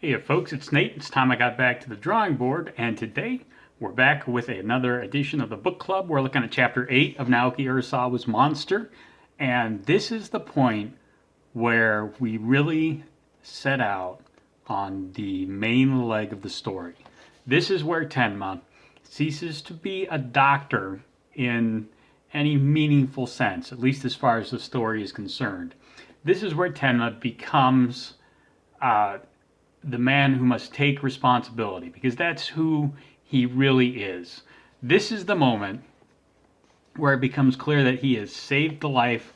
Hey folks, it's Nate. It's time I got back to the drawing board, and today we're back with another edition of the book club. We're looking at chapter 8 of Naoki Urosawa's Monster, and this is the point where we really set out on the main leg of the story. This is where Tenma ceases to be a doctor in any meaningful sense, at least as far as the story is concerned. This is where Tenma becomes the man who must take responsibility, because that's who he really is. This is the moment where it becomes clear that he has saved the life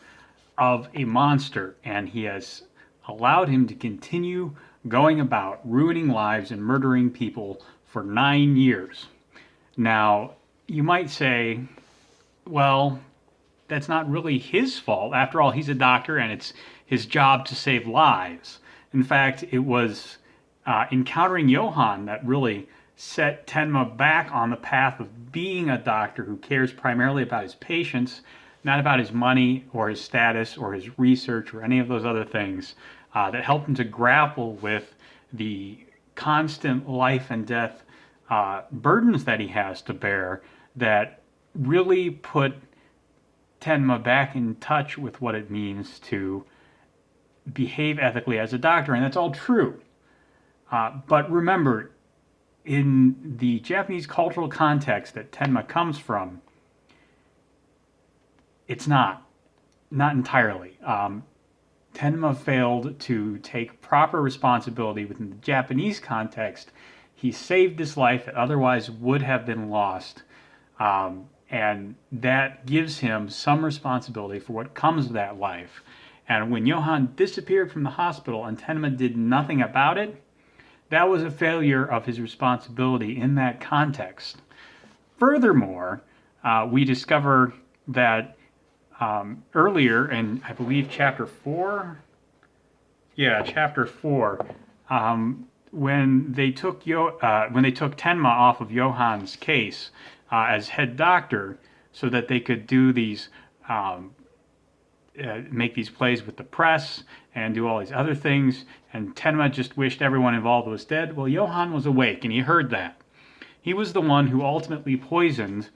of a monster, and he has allowed him to continue going about ruining lives and murdering people for 9 years. Now, you might say, well, that's not really his fault. After all, he's a doctor and it's his job to save lives. In fact, it was encountering Johann that really set Tenma back on the path of being a doctor who cares primarily about his patients, not about his money or his status or his research or any of those other things that helped him to grapple with the constant life and death burdens that he has to bear that really put Tenma back in touch with what it means to behave ethically as a doctor, and that's all true. But remember, in the Japanese cultural context that Tenma comes from, it's not entirely. Tenma failed to take proper responsibility within the Japanese context. He saved his life that otherwise would have been lost, and that gives him some responsibility for what comes of that life. And when Johann disappeared from the hospital and Tenma did nothing about it, that was a failure of his responsibility in that context. Furthermore, we discover that earlier in, I believe, chapter 4, when they took Tenma off of Johann's case as head doctor, so that they could do these make these plays with the press and do all these other things, and Tenma just wished everyone involved was dead. Well, Johann was awake, and he heard that. He was the one who ultimately poisoned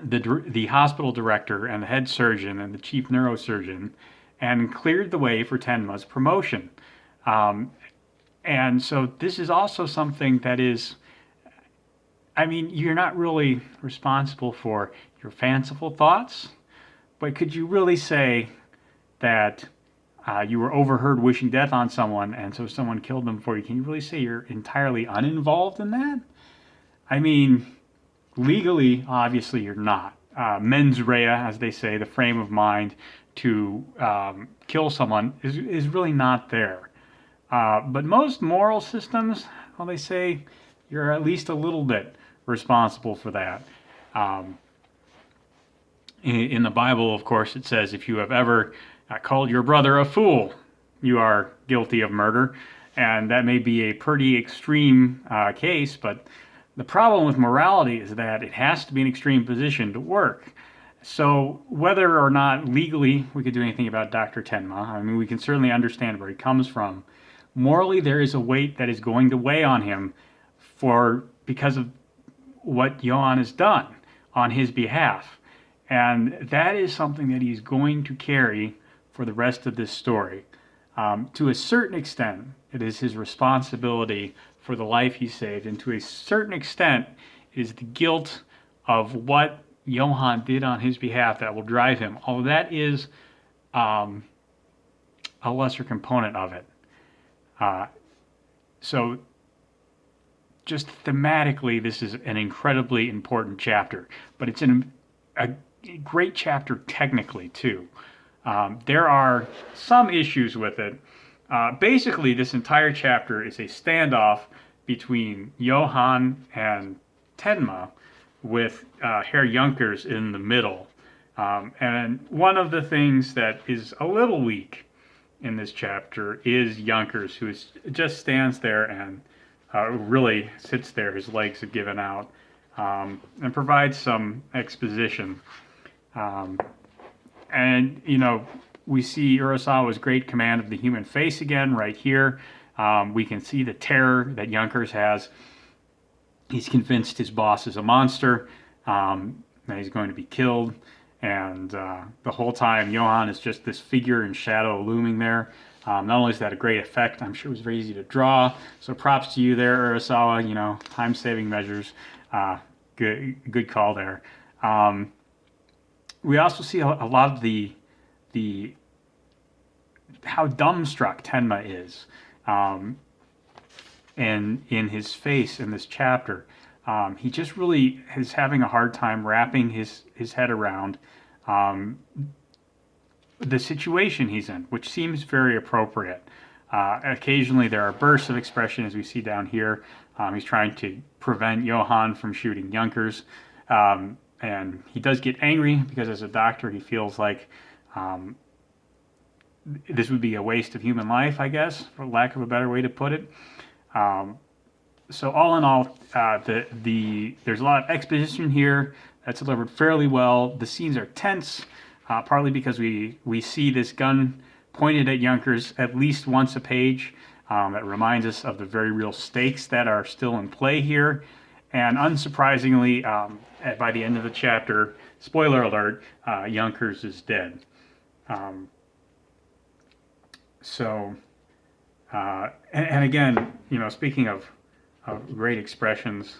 the hospital director and the head surgeon and the chief neurosurgeon, and cleared the way for Tenma's promotion. And so this is also something that is, I mean, you're not really responsible for your fanciful thoughts, but could you really say that you were overheard wishing death on someone, and so someone killed them for you? Can you really say you're entirely uninvolved in that? I mean, legally, obviously, you're not. Mens rea, as they say, the frame of mind to kill someone is really not there. But most moral systems, well, they say you're at least a little bit responsible for that. In the Bible, of course, it says if you have ever called your brother a fool, you are guilty of murder. And that may be a pretty extreme case, but the problem with morality is that it has to be an extreme position to work. So whether or not legally we could do anything about Dr. Tenma, I mean, we can certainly understand where he comes from. Morally, there is a weight that is going to weigh on him because of what Johann has done on his behalf. And that is something that he's going to carry for the rest of this story. To a certain extent, it is his responsibility for the life he saved, and to a certain extent, it is the guilt of what Johann did on his behalf that will drive him. Although that is a lesser component of it. So just thematically, this is an incredibly important chapter, but it's a great chapter technically too. There are some issues with it. Basically, this entire chapter is a standoff between Johann and Tenma, with Herr Junkers in the middle. And one of the things that is a little weak in this chapter is Junkers, who just stands there and really sits there, his legs have given out, and provides some exposition. And, you know, we see Urosawa's great command of the human face again right here. We can see the terror that Junkers has. He's convinced his boss is a monster, that he's going to be killed. And the whole time, Johann is just this figure in shadow looming there. Not only is that a great effect, I'm sure it was very easy to draw. So props to you there, Urosawa. You know, time-saving measures. Good call there. We also see a lot of the how dumbstruck Tenma is, and in his face in this chapter. He just really is having a hard time wrapping his head around the situation he's in, which seems very appropriate. Occasionally there are bursts of expression, as we see down here. He's trying to prevent Johann from shooting Junkers. And he does get angry because as a doctor he feels like this would be a waste of human life, I guess, for lack of a better way to put it. So all in all, there's a lot of exposition here that's delivered fairly well. The scenes are tense, partly because we see this gun pointed at Junkers at least once a page. That reminds us of the very real stakes that are still in play here. And unsurprisingly, by the end of the chapter, spoiler alert, Junkers is dead. And again, you know, speaking of great expressions,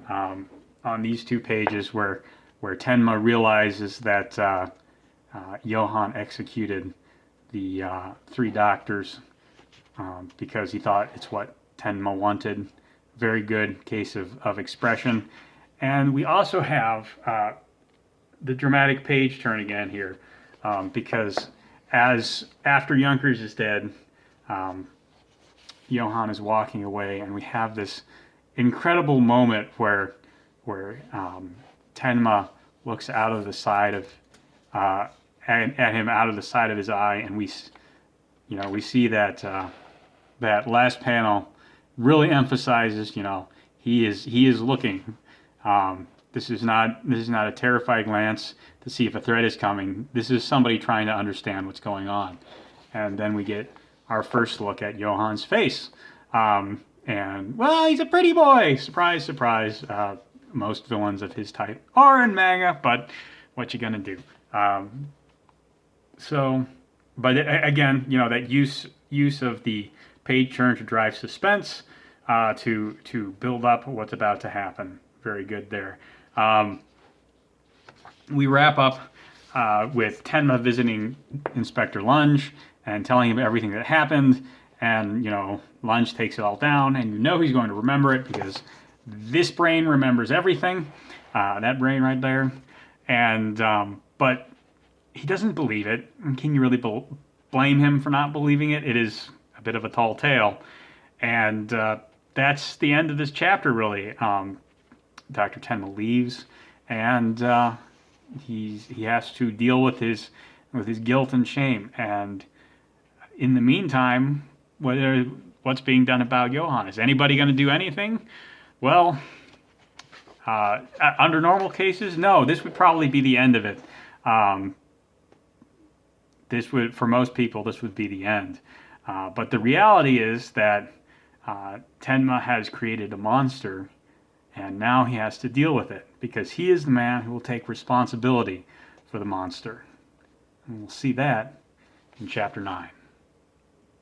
on these 2 pages where Tenma realizes that Johann executed the 3 doctors because he thought it's what Tenma wanted. Very good case of expression. And we also have the dramatic page turn again here, because after Junkers is dead, Johann is walking away, and we have this incredible moment where Tenma looks out of the side of at him out of the side of his eye, and we see that that last panel really emphasizes, you know, he is looking. This is not a terrified glance to see if a threat is coming. This is somebody trying to understand what's going on. And then we get our first look at Johann's face. And, well, he's a pretty boy. Surprise, surprise. Most villains of his type are in manga, but what you gonna do? But again, you know, that use of the page turn to drive suspense, to build up what's about to happen. Very good there. We wrap up with Tenma visiting Inspector Lunge and telling him everything that happened. And, you know, Lunge takes it all down, and you know he's going to remember it because this brain remembers everything. That brain right there. And, but he doesn't believe it. And can you really blame him for not believing it? It is a bit of a tall tale. And that's the end of this chapter, really. Dr. Tenma leaves, and he has to deal with his guilt and shame. And in the meantime, what's being done about Johann? Is anybody going to do anything? Well, under normal cases, no. This would probably be the end of it. For most people, this would be the end. But the reality is that Tenma has created a monster, and now he has to deal with it because he is the man who will take responsibility for the monster. And we'll see that in Chapter 9.